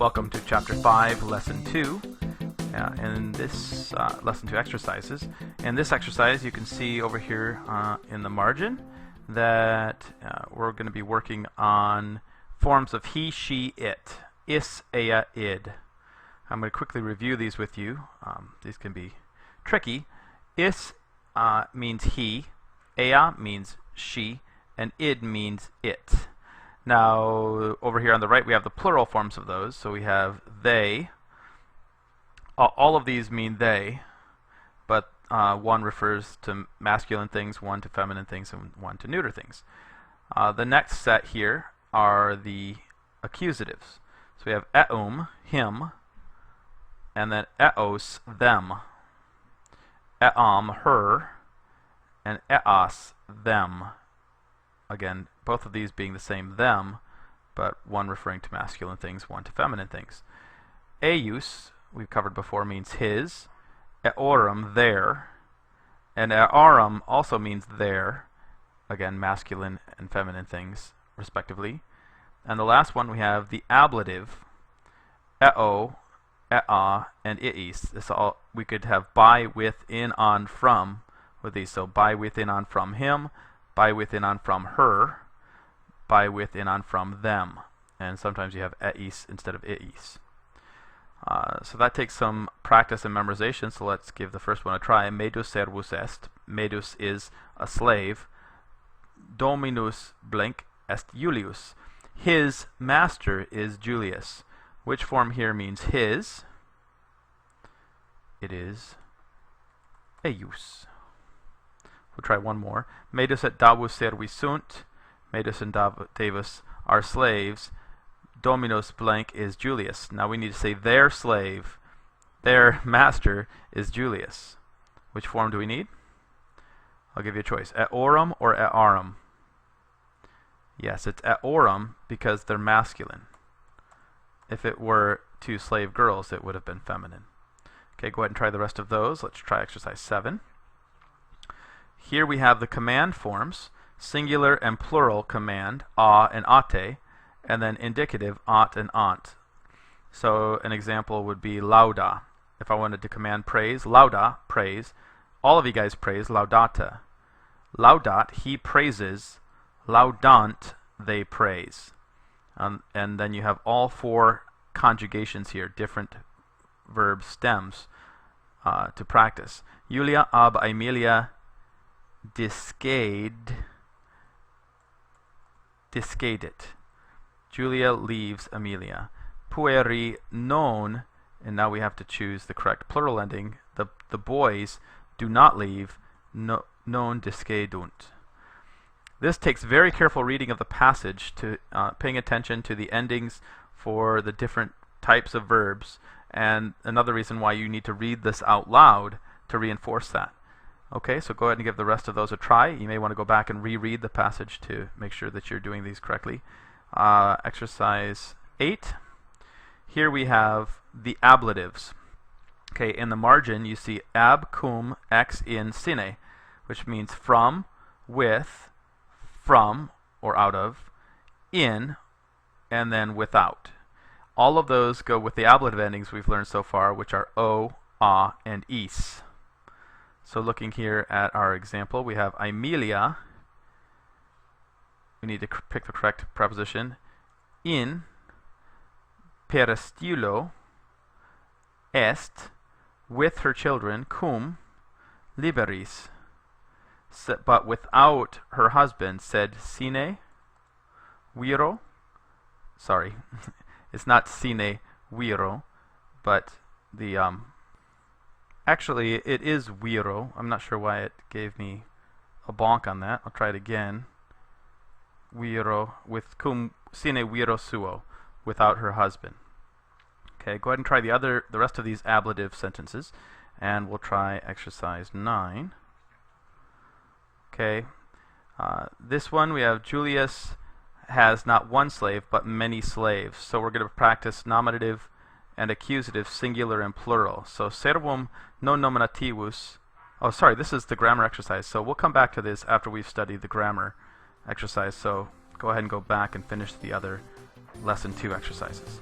Welcome to Chapter 5, Lesson 2. In this Lesson 2 exercises. In this exercise, you can see over here in the margin that we're going to be working on forms of he, she, it. Is, ea, id. I'm going to quickly review these with you. These can be tricky. Is means he, ea means she, and id means it. Now, over here on the right, we have the plural forms of those. So we have they. All of these mean they, but one refers to masculine things, one to feminine things, and one to neuter things. The next set here are the accusatives. So we have eum, him, and then eos, them, eam, her, and eas, them. Again, both of these being the same them, but one referring to masculine things, one to feminine things. Eius, we've covered before, means his. Eorum, their. And earum also means their. Again, masculine and feminine things, respectively. And the last one we have the ablative. Eo, ea, and iis. This all we could have by, with, in, on, from with these. So by, with, in, on, from him. By, with, in, on, from her. By, with, in, on, from them. And sometimes you have eis instead of iis. So that takes some practice and memorization, so let's give the first one a try. Medus servus est. Medus is a slave. Dominus blank est Julius. His master is Julius. Which form here means his? It is eius. We'll try one more. Medus et Davus servi sunt. Medus and Davus are slaves. Dominus blank is Julius. Now we need to say their slave, their master is Julius. Which form do we need? I'll give you a choice. Eorum or earum? Yes, it's eorum because they're masculine. If it were two slave girls, it would have been feminine. Okay, go ahead and try the rest of those. Let's try exercise 7. Here we have the command forms, singular and plural command, a and ate, and then indicative, ot and ont. So an example would be lauda. If I wanted to command praise, lauda, praise. All of you guys praise, laudata. Laudat, he praises. Laudant, they praise. And then you have all four conjugations here, different verb stems to practice. Julia ab Aemilia discadit. Julia leaves Amelia. Pueri non, and now we have to choose the correct plural ending. The boys do not leave. Non discedunt. This takes very careful reading of the passage, to paying attention to the endings for the different types of verbs, and another reason why you need to read this out loud to reinforce that. Okay, so go ahead and give the rest of those a try. You may want to go back and reread the passage to make sure that you're doing these correctly. Exercise 8. Here we have the ablatives. Okay, in the margin you see ab cum ex in sine, which means from, with, from, or out of, in, and then without. All of those go with the ablative endings we've learned so far, which are o, a, and is. So looking here at our example, we have Aemilia. We need to pick the correct preposition. In peristylo est, with her children, cum liberis, but without her husband, sed sine viro. Sorry, it's not sine viro, but the actually it is viro. I'm not sure why it gave me a bonk on that. I'll try it again. Viro with cum sine viro suo, without her husband. Okay, go ahead and try the rest of these ablative sentences, and we'll try exercise 9. Okay, this one we have Julius has not one slave but many slaves. So we're going to practice nominative and accusative, singular and plural. So servum non nominativus. Oh, sorry, this is the grammar exercise. So we'll come back to this after we've studied the grammar exercise. So go ahead and go back and finish the other lesson 2 exercises.